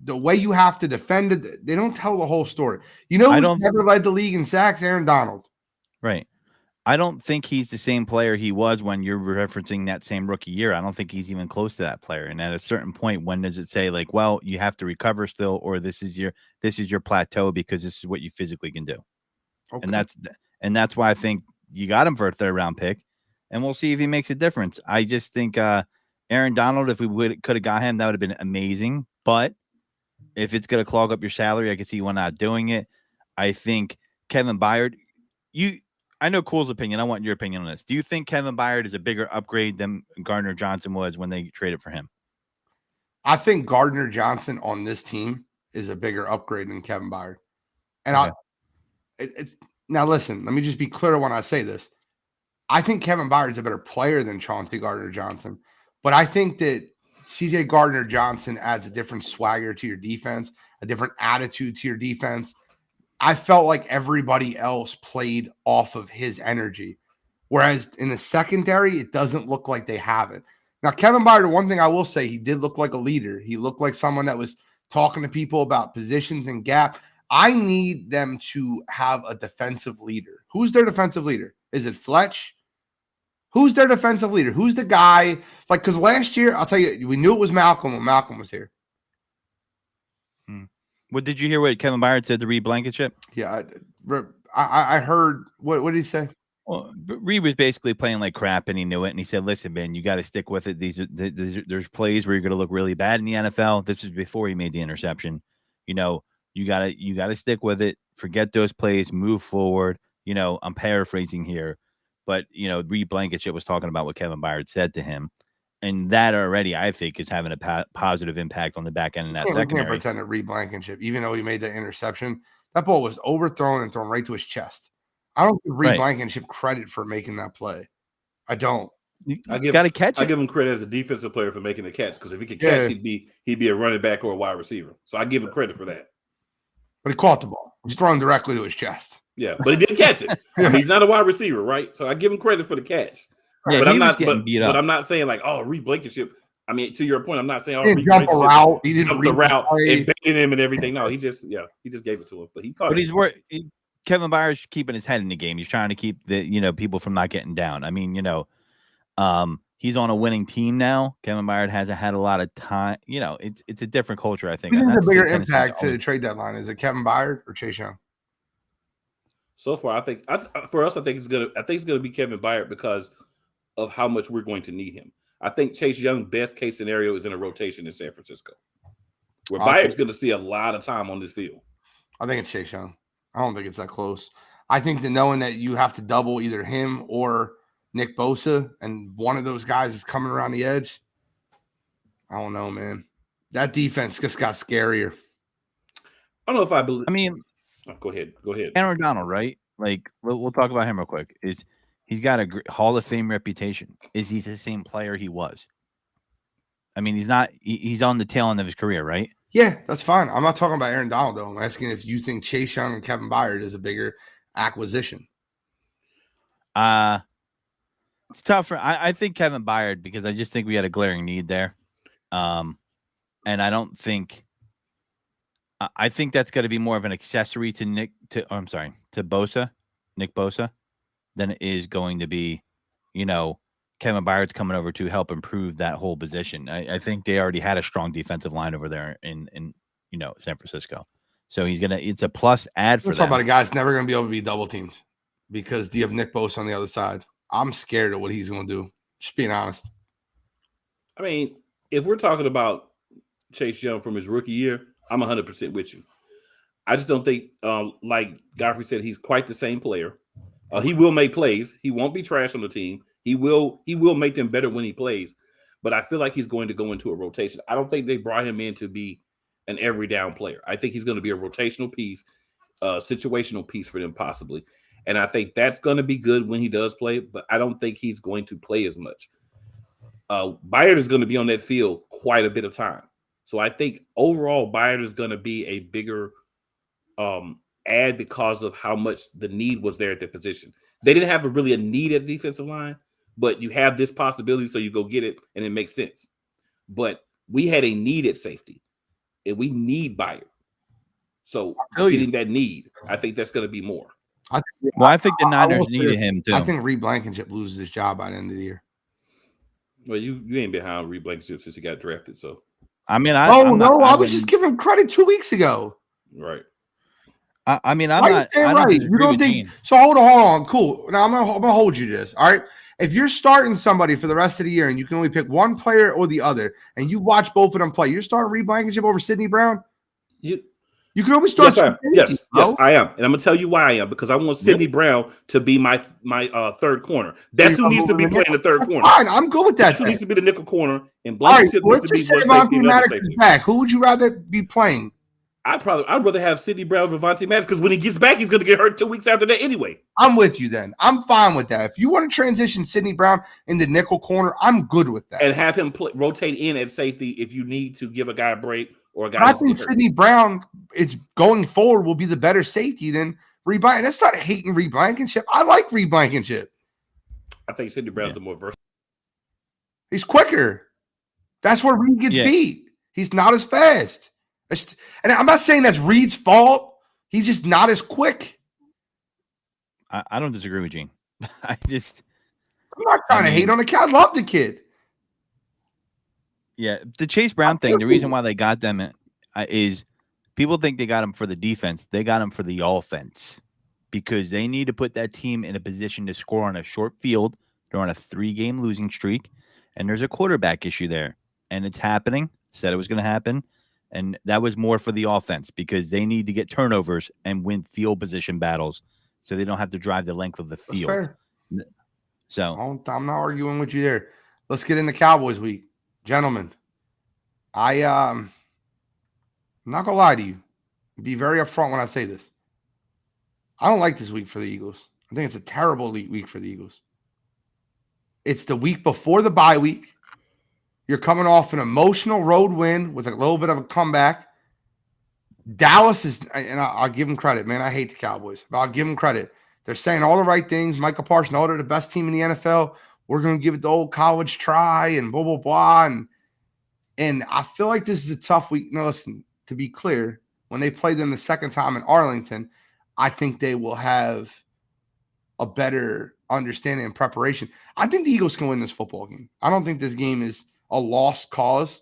The way you have to defend it, they don't tell the whole story. You know who's never led the league in sacks? Aaron Donald. Right. I don't think he's the same player he was when you're referencing that same rookie year. I don't think he's even close to that player. And at a certain point, when does it say like, well, you have to recover still, or this is your plateau because this is what you physically can do. Okay. And that's why I think you got him for a third round pick, and we'll see if he makes a difference. I just think Aaron Donald, if we could have got him, that would have been amazing. But if it's going to clog up your salary, I can see why not doing it. I think Kevin Byard, I know Cool's opinion. I want your opinion on this. Do you think Kevin Byard is a bigger upgrade than Gardner Johnson was when they traded for him? I think Gardner Johnson on this team is a bigger upgrade than Kevin Byard. And now listen, let me just be clear when I say this. I think Kevin Byard is a better player than Chauncey Gardner-Johnson, but I think that CJ Gardner-Johnson adds a different swagger to your defense, a different attitude to your defense. I felt like everybody else played off of his energy, whereas in the secondary, it doesn't look like they have it. Now, Kevin Byard, one thing I will say, he did look like a leader. He looked like someone that was talking to people about positions and gap. I need them to have a defensive leader. Who's their defensive leader? Is it Fletch? Who's their defensive leader? Who's the guy? Like, because last year, I'll tell you, we knew it was Malcolm when Malcolm was here. What did you hear what Kevin Byard said to Reed Blankenship? Yeah, I heard. What did he say? Well, Reed was basically playing like crap, and he knew it. And he said, "Listen, man, you got to stick with it. There's plays where you're going to look really bad in the NFL. This is before he made the interception. You gotta stick with it. Forget those plays. Move forward. I'm paraphrasing here, but Reed Blankenship was talking about what Kevin Byard said to him, and that already I think is having a positive impact on the back end of that We can't secondary. pretend that Reed Blankenship, even though he made the interception, that ball was overthrown and thrown right to his chest. I don't give Reed Blankenship credit for making that play. I don't. I got to catch it. I give him credit as a defensive player for making the catch, because if he could catch, he'd be a running back or a wide receiver. So I give him credit for that. But he caught the ball. He's thrown directly to his chest. Yeah, but he didn't catch it. I mean, he's not a wide receiver, right? So I give him credit for the catch. Yeah, but I'm not. But I'm not saying like, oh, Reed Blankenship. I mean, to your point, I'm not saying he didn't jump a route. He didn't jumped the route and baited him and everything. No, he just gave it to him. But he caught it. But Kevin Byard's keeping his head in the game. He's trying to keep the people from not getting down. I mean, he's on a winning team now. Kevin Byard hasn't had a lot of time. It's a different culture, I think. Who's the bigger impact to the trade deadline? Is it Kevin Byard or Chase Young? So far, I think it's gonna be Kevin Byard because of how much we're going to need him. I think Chase Young, best case scenario, is in a rotation in San Francisco, where Byard's going to see a lot of time on this field. I think it's Chase Young. I don't think it's that close. I think that knowing that you have to double either him or Nick Bosa, and one of those guys is coming around the edge, I don't know, man. That defense just got scarier. I don't know if I believe. I mean, go ahead. Aaron Donald, right? Like, we'll talk about him real quick. He's got a Hall of Fame reputation. Is he the same player he was? I mean, he's not. He's on the tail end of his career, right? Yeah, that's fine. I'm not talking about Aaron Donald, though. I'm asking if you think Chase Young and Kevin Byard is a bigger acquisition. It's tougher. I think Kevin Byard, because I just think we had a glaring need there. And I don't think. I think that's going to be more of an accessory to Nick Bosa, than it is going to be, Kevin Byard's coming over to help improve that whole position. I think they already had a strong defensive line over there in San Francisco. So it's a plus add for them. We're talking about a guy that's never going to be able to be double teamed because you have Nick Bosa on the other side. I'm scared of what he's going to do. Just being honest. I mean, if we're talking about Chase Young from his rookie year, I'm 100% with you. I just don't think, like Godfrey said, he's quite the same player. He will make plays. He won't be trash on the team. He will make them better when he plays. But I feel like he's going to go into a rotation. I don't think they brought him in to be an every down player. I think he's going to be a rotational piece, situational piece for them possibly. And I think that's going to be good when he does play, but I don't think he's going to play as much. Byard is going to be on that field quite a bit of time. So I think overall Byard is going to be a bigger add because of how much the need was there at that position. They didn't have a need at defensive line, but you have this possibility, so you go get it, and it makes sense. But we had a need at safety, and we need Byard. So getting that need, I think that's going to be more. I think the Niners needed him too. I think Reed Blankenship loses his job by the end of the year. Well, you ain't behind Reed Blankenship since he got drafted, so. I mean, I was just giving him credit 2 weeks ago. Right. I mean, I'm not. Right. You don't think so? Hold on. Cool. Now I'm gonna hold you to this. All right. If you're starting somebody for the rest of the year and you can only pick one player or the other, and you watch both of them play, you're starting Reed Blankenship over Sidney Brown. You can always start. Yes, I am, and I'm gonna tell you why I am, because I want Sidney Brown to be my third corner. That's who needs to be playing the third corner. Fine, I'm good with that. That's who needs to be the nickel corner, and Blankenship needs to be one safety. Back. Who would you rather be playing? I'd rather have Sidney Brown and Vontae Maddox, because when he gets back, he's going to get hurt 2 weeks after that anyway. I'm with you then. I'm fine with that. If you want to transition Sidney Brown into nickel corner, I'm good with that. And have him rotate in at safety if you need to give a guy a break or a guy. I think Sidney Brown, it's going forward, will be the better safety than Reed Blankenship. That's not hating Reed Blankenship. I like Reed Blankenship. I think Sidney Brown's the more versatile. He's quicker. That's where Reed gets beat. He's not as fast. And I'm not saying that's Reed's fault. He's just not as quick. I don't disagree with Gene. I'm not trying to hate on the kid. I love the kid. Yeah, the Chase Brown thing, the reason why they got them is people think they got him for the defense. They got him for the offense because they need to put that team in a position to score on a short field. They're on a 3-game losing streak, and there's a quarterback issue there. And it's happening. Said it was going to happen. And that was more for the offense because they need to get turnovers and win field position battles so they don't have to drive the length of the field. So I'm not arguing with you there. Let's get into Cowboys week, gentlemen. I'm not gonna lie to you. Be very upfront when I say this. I don't like this week for the Eagles. I think it's a terrible week for the Eagles. It's the week before the bye week. You're coming off an emotional road win with a little bit of a comeback. Dallas is, and I'll give them credit, man. I hate the Cowboys, but I'll give them credit. They're saying all the right things. Micah Parsons, they're the best team in the NFL. We're going to give it the old college try and blah, blah, blah. And I feel like this is a tough week. No, listen, to be clear, when they play them the second time in Arlington, I think they will have a better understanding and preparation. I think the Eagles can win this football game. I don't think this game is a lost cause.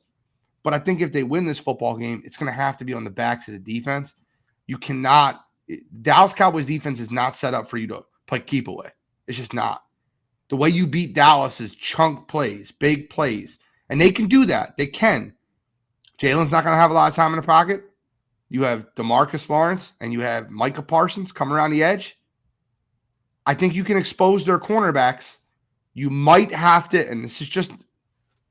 But I think if they win this football game, it's going to have to be on the backs of the defense. You cannot – Dallas Cowboys defense is not set up for you to play keep away. It's just not. The way you beat Dallas is chunk plays, big plays. And they can do that. They can. Jalen's not going to have a lot of time in the pocket. You have DeMarcus Lawrence and you have Micah Parsons coming around the edge. I think you can expose their cornerbacks. You might have to – and this is just –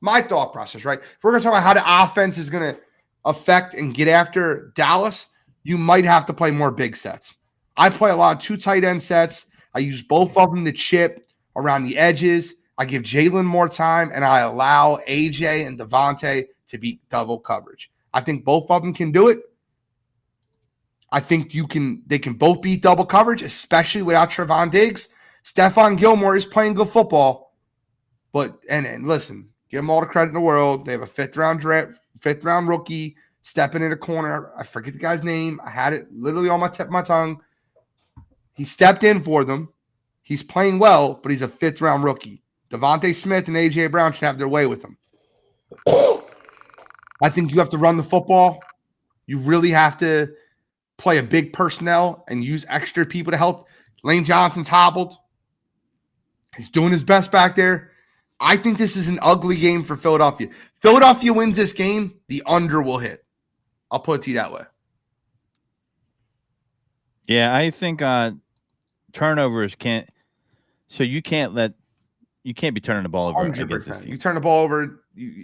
my thought process, right? If we're going to talk about how the offense is going to affect and get after Dallas, you might have to play more big sets. I play a lot of 2 tight end sets. I use both of them to chip around the edges. I give Jalen more time, and I allow AJ and Devontae to beat double coverage. I think both of them can do it. I think they can both beat double coverage, especially without Trevon Diggs. Stephon Gilmore is playing good football. But and listen, give them all the credit in the world. They have a fifth round rookie stepping in the corner. I forget the guy's name. I had it literally on my tip of my tongue. He stepped in for them. He's playing well, but he's a 5th round rookie. Devontae Smith and AJ Brown should have their way with him. I think you have to run the football. You really have to play a big personnel and use extra people to help. Lane Johnson's hobbled. He's doing his best back there. I think this is an ugly game for Philadelphia. Philadelphia wins this game, the under will hit. I'll put it to you that way. yeah, I think turnovers can't. So you can't be turning the ball over. 100%. You turn the ball over,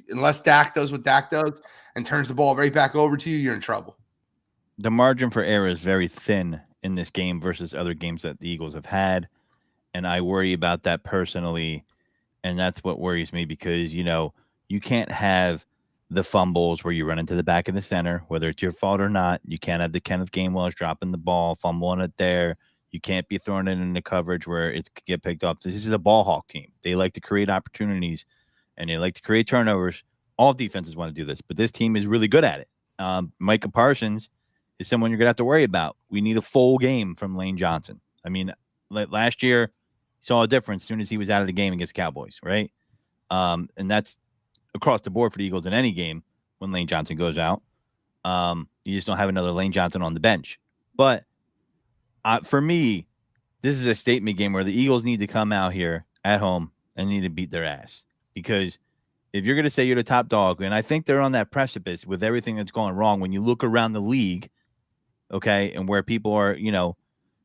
unless Dak does what Dak does and turns the ball right back over to you, you're in trouble. The margin for error is very thin in this game versus other games that the Eagles have had, and I worry about that personally. And that's what worries me because, you can't have the fumbles where you run into the back of the center, whether it's your fault or not. You can't have the Kenneth Gainwell's dropping the ball, fumbling it there. You can't be throwing it into coverage where it could get picked off. This is a ball hawk team. They like to create opportunities and they like to create turnovers. All defenses want to do this, but this team is really good at it. Micah Parsons is someone you're going to have to worry about. We need a full game from Lane Johnson. I mean, last year, saw a difference as soon as he was out of the game against Cowboys, right? And that's across the board for the Eagles in any game when Lane Johnson goes out. You just don't have another Lane Johnson on the bench. But for me, this is a statement game where the Eagles need to come out here at home and need to beat their ass. Because if you're going to say you're the top dog, and I think they're on that precipice with everything that's going wrong, when you look around the league, okay, and where people are,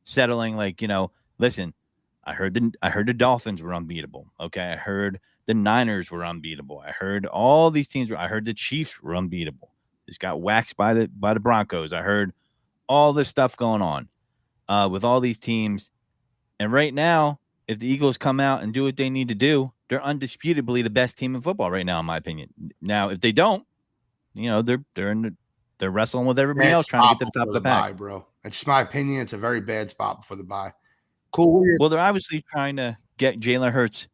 settling like, listen, I heard the Dolphins were unbeatable. Okay, I heard the Niners were unbeatable. I heard all these teams. I heard the Chiefs were unbeatable. Just got waxed by the Broncos. I heard all this stuff going on with all these teams. And right now, if the Eagles come out and do what they need to do, they're undisputably the best team in football right now, in my opinion. Now, if they don't, they're wrestling with everybody else trying to get to the top of the pack, bro. It's just my opinion. It's a very bad spot before the bye. Cool. Well, they're obviously trying to get Jalen Hurts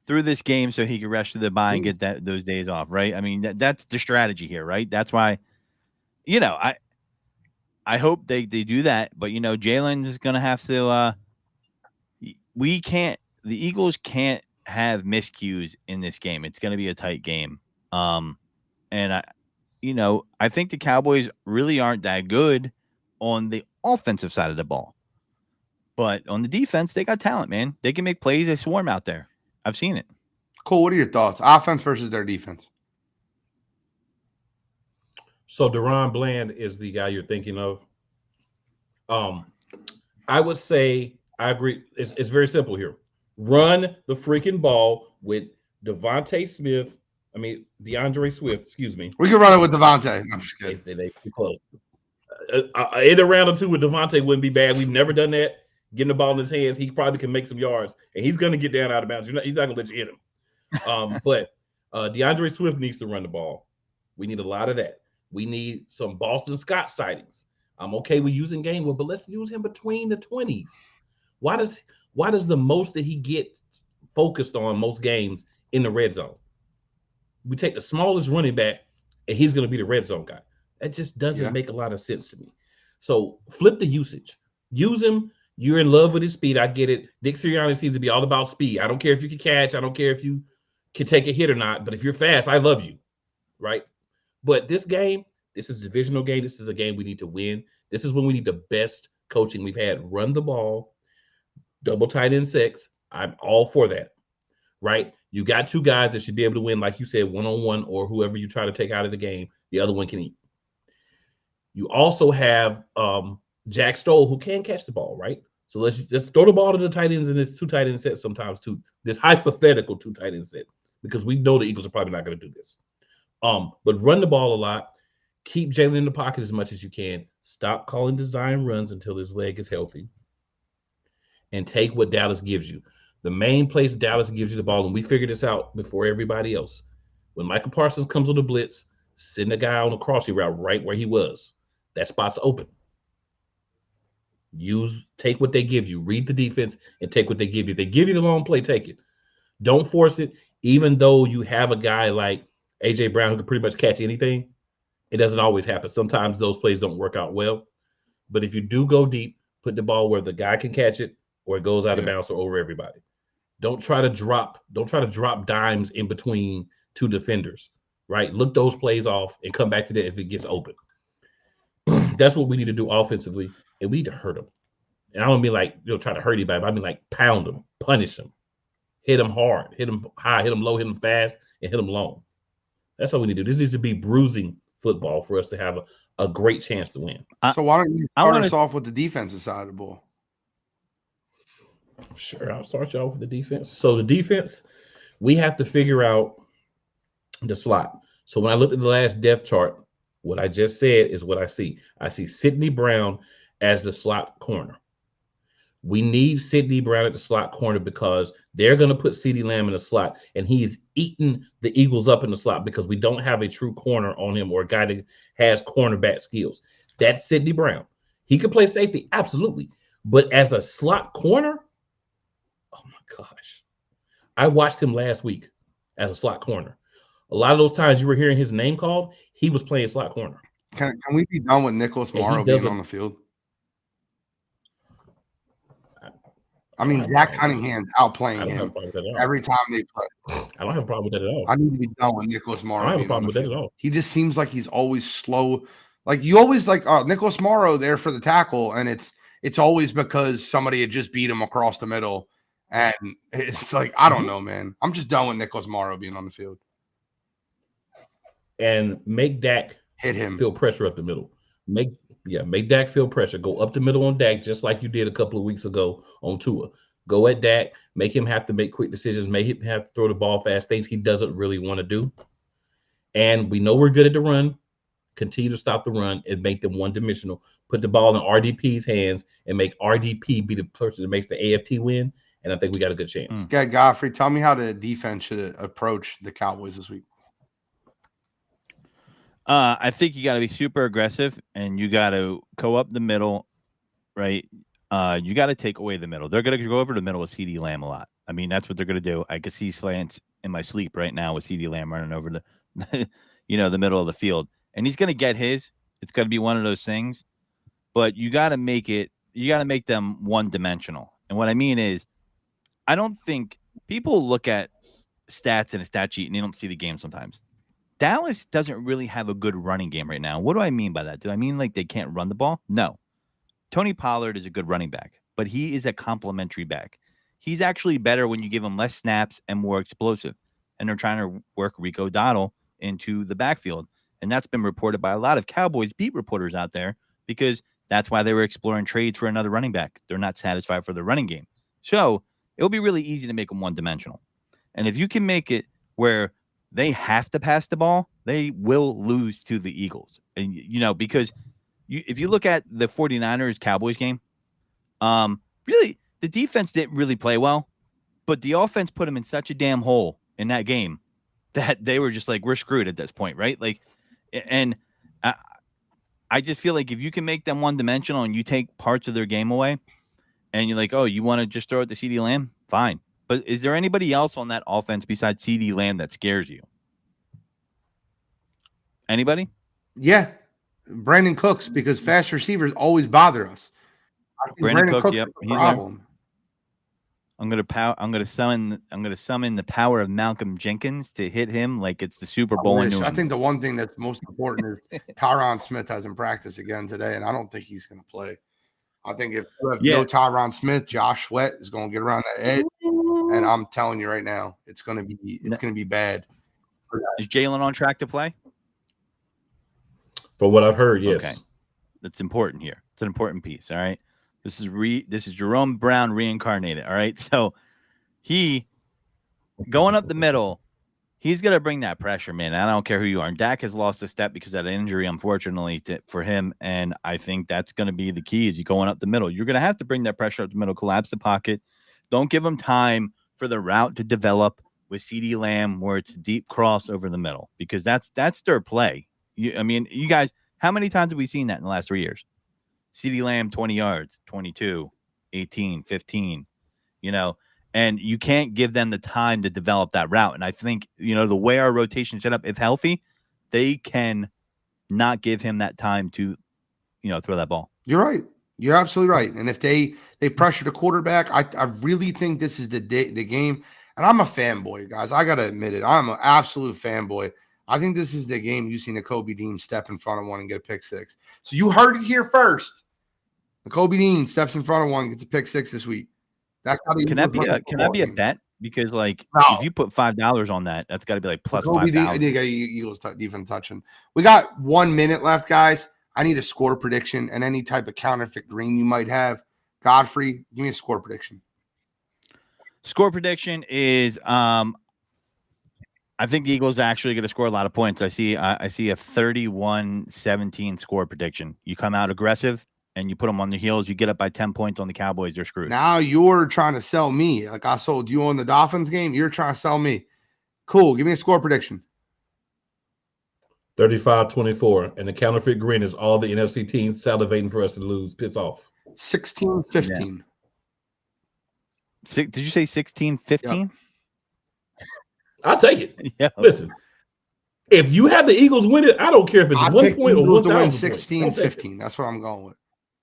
through this game so he can rest through the bye and get those days off, right? I mean, that's the strategy here, right? That's why, I hope they do that. But, Jalen is going to have to the Eagles can't have miscues in this game. It's going to be a tight game. And I think the Cowboys really aren't that good on the offensive side of the ball. But on the defense, they got talent, man. They can make plays. They swarm out there. I've seen it. Cool. What are your thoughts? Offense versus their defense. So Deron Bland is the guy you're thinking of. I would say I agree. It's very simple here. Run the freaking ball with DeAndre Swift, excuse me. We can run it with Devontae. I'm just kidding. They too close. In a round or two with Devontae wouldn't be bad. We've never done that. Getting the ball in his hands, he probably can make some yards, and he's going to get down out of bounds. He's not going to let you hit him. But DeAndre Swift needs to run the ball. We need a lot of that. We need some Boston Scott sightings. I'm okay with using Gainwell, but let's use him between the 20s. Why does the most that he gets focused on most games in the red zone? We take the smallest running back, and he's going to be the red zone guy. That just doesn't make a lot of sense to me. So flip the usage. Use him. You're in love with his speed. I get it. Nick Sirianni seems to be all about speed. I don't care if you can catch. I don't care if you can take a hit or not. But if you're fast, I love you, right? But this game, this is a divisional game. This is a game we need to win. This is when we need the best coaching we've had. Run the ball, double tight end six. I'm all for that, right? You got two guys that should be able to win, like you said, one-on-one, or whoever you try to take out of the game, the other one can eat. You also have Jack Stoll, who can catch the ball, right? So let's throw the ball to the tight ends in this two tight end set sometimes too. This hypothetical two tight end set, because we know the Eagles are probably not going to do this. But run the ball a lot. Keep Jalen in the pocket as much as you can. Stop calling design runs until his leg is healthy. And take what Dallas gives you. The main place Dallas gives you the ball, and we figured this out before everybody else. When Michael Parsons comes on the blitz, send a guy on the crossing route right where he was. That spot's open. Take what they give you. Read the defense and take what they give you. If they give you the long play, take it. Don't force it. Even though you have a guy like A.J. Brown who can pretty much catch anything, it doesn't always happen. Sometimes those plays don't work out well. But if you do go deep, put the ball where the guy can catch it, or it goes out of bounds or over everybody. Don't try to drop dimes in between two defenders, right? Look those plays off and come back to that if it gets open. That's what we need to do offensively, and we need to hurt them. And I don't mean like try to hurt anybody, but I mean like pound them, punish them, hit them hard, hit them high, hit them low, hit them fast, and hit them long. That's all we need to do. This needs to be bruising football for us to have a great chance to win. So why don't you start us off with the defensive side of the ball? Sure, I'll start you off with the defense. So the defense, we have to figure out the slot. So when I looked at the last depth chart, what I just said is what I see. I see Sidney Brown as the slot corner. We need Sidney Brown at the slot corner because they're going to put CeeDee Lamb in the slot, and he's eating the Eagles up in the slot because we don't have a true corner on him or a guy that has cornerback skills. That's Sidney Brown. He could play safety, absolutely. But as a slot corner, oh my gosh. I watched him last week as a slot corner. A lot of those times you were hearing his name called, he was playing slot corner. Can we be done with Nicholas Morrow being on the field? I mean, Zach Cunningham's outplaying him every time they play. I don't have a problem with that at all. I need to be done with Nicholas Morrow. I don't have a problem with that at all. He just seems like he's always slow. Like you always like Nicholas Morrow there for the tackle, and it's always because somebody had just beat him across the middle. And it's like, I don't know, man. I'm just done with Nicholas Morrow being on the field. And make Dak hit him, feel pressure up the middle. Make Dak feel pressure. Go up the middle on Dak, just like you did a couple of weeks ago on Tua. Go at Dak, make him have to make quick decisions, make him have to throw the ball fast, things he doesn't really want to do. And we know we're good at the run. Continue to stop the run and make them one-dimensional. Put the ball in RDP's hands and make RDP be the person that makes the AFT win. And I think we got a good chance. Okay, Godfrey, tell me how the defense should approach the Cowboys this week. I think you got to be super aggressive, and you got to go up the middle, right? You got to take away the middle. They're going to go over the middle with CeeDee Lamb a lot. I mean, that's what they're going to do. I can see slants in my sleep right now with CeeDee Lamb running over the, the middle of the field, and he's going to get his. It's going to be one of those things, but you got to make it. You got to make them one-dimensional. And what I mean is, I don't think people look at stats in a stat sheet and they don't see the game sometimes. Dallas doesn't really have a good running game right now. What do I mean by that? Do I mean like they can't run the ball? No. Tony Pollard is a good running back, but he is a complimentary back. He's actually better when you give him less snaps and more explosive. And they're trying to work Rico Dowdle into the backfield. And that's been reported by a lot of Cowboys beat reporters out there because that's why they were exploring trades for another running back. They're not satisfied for the running game. So it'll be really easy to make them one-dimensional. And if you can make it where they have to pass the ball, they will lose to the Eagles. And, because if you look at the 49ers Cowboys game, really, the defense didn't really play well, but the offense put them in such a damn hole in that game that they were just like, we're screwed at this point, right? Like, and I just feel like if you can make them one-dimensional and you take parts of their game away, and you're like, oh, you want to just throw it to CeeDee Lamb? Fine. But is there anybody else on that offense besides CeeDee Lamb that scares you? Anybody? Yeah. Brandon Cooks, because fast receivers always bother us. I think Brandon Cooks, yep, is the problem. I'm gonna summon the power of Malcolm Jenkins to hit him like it's the Super Bowl in New England. I think the one thing that's most important is Tyron Smith hasn't practiced again today, and I don't think he's going to play. I think if you have no Tyron Smith, Josh Sweat is going to get around the edge, and I'm telling you right now, it's going to be bad. Is Jalen on track to play? From what I've heard, yes. Okay, that's important here. It's an important piece. All right, this is Jerome Brown reincarnated. All right, so he going up the middle. He's going to bring that pressure, man. I don't care who you are. And Dak has lost a step because of that injury, unfortunately, for him. And I think that's going to be the key is you going up the middle. You're going to have to bring that pressure up the middle, collapse the pocket. Don't give them time for the route to develop with CeeDee Lamb where it's a deep cross over the middle because that's their play. You guys, how many times have we seen that in the last 3 years? CeeDee Lamb, 20 yards, 22, 18, 15, and you can't give them the time to develop that route. And I think, the way our rotation is set up, if healthy, they can not give him that time to, throw that ball. You're right. You're absolutely right. And if they pressure the quarterback, I really think this is the game. And I'm a fanboy, guys. I got to admit it. I'm an absolute fanboy. I think this is the game you've seen Nakobe Dean step in front of one and get a pick six. So you heard it here first. Nakobe Dean steps in front of one and gets a pick six this week. That's how can that be a bet? Because if you put $5 on that, that's got to be like plus 5,000. Eagles defense touching. We got 1 minute left, guys. I need a score prediction and any type of counterfeit green you might have. Godfrey, give me a score prediction. Score prediction is I think the Eagles are actually going to score a lot of points. I see a 31-17 score prediction. You come out aggressive and you put them on the heels, you get up by 10 points on the Cowboys, they're screwed. Now you're trying to sell me. Like I sold you on the Dolphins game, you're trying to sell me. Cool. Give me a score prediction. 35-24. And the counterfeit grin is all the NFC teams salivating for us to lose. Piss off. 16-15. Yeah. Did you say 16-15? Yep. I'll take it. Yeah. Listen, if you have the Eagles win it, I don't care if it's 1 point or 1,000 16-15. That's what I'm going with.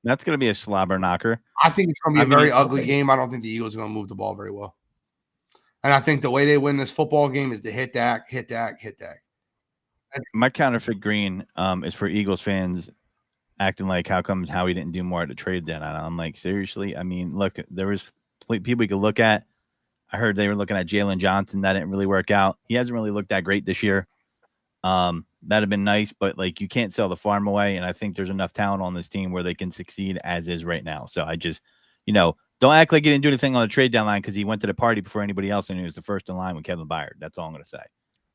That's going to be a slobber knocker. I think it's going to be a very ugly game. I don't think the Eagles are going to move the ball very well. And I think the way they win this football game is to hit Dak. My counterfeit green is for Eagles fans acting like how come Howie didn't do more at the trade deadline. I'm like, seriously? I mean, look, there was people we could look at. I heard they were looking at Jalen Johnson. That didn't really work out. He hasn't really looked that great this year. That'd have been nice, but you can't sell the farm away. And I think there's enough talent on this team where they can succeed as is right now. So I just, don't act like he didn't do anything on the trade deadline because he went to the party before anybody else and he was the first in line with Kevin Byard. That's all I'm going to say.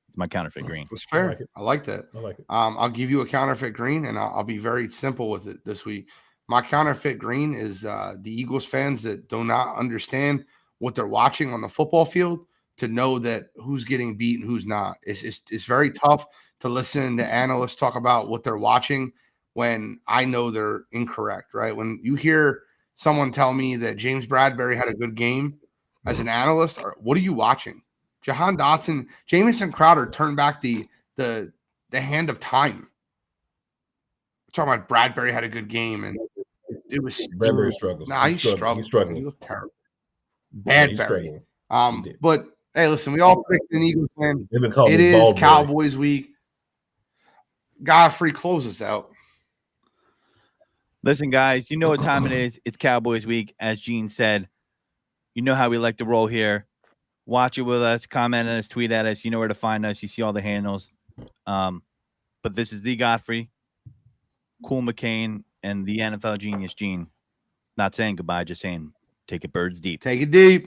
It's my counterfeit green. That's fair. I like that. I'll give you a counterfeit green, and I'll be very simple with it this week. My counterfeit green is the Eagles fans that do not understand what they're watching on the football field to know that who's getting beat and who's not. It's very tough to listen to analysts talk about what they're watching when I know they're incorrect, right? When you hear someone tell me that James Bradbury had a good game as an analyst, or what are you watching? Jahan Dotson, Jamison Crowder turned back the hand of time. We're talking about Bradbury had a good game, and it was Bradbury struggles. Nah, he's struggling. He's struggling. He looked terrible. Bad Barry. But hey, listen, we all picked an Eagles fan. It is Cowboys week. Godfrey, close us out. Listen, guys, you know what time it is. It's Cowboys week, as Gene said. You know how we like to roll here. Watch it with us, comment on us, tweet at us. You know where to find us. You see all the handles. But this is the Godfrey, Cool McCain, and the NFL genius Gene. Not saying goodbye, just saying take it birds deep. Take it deep.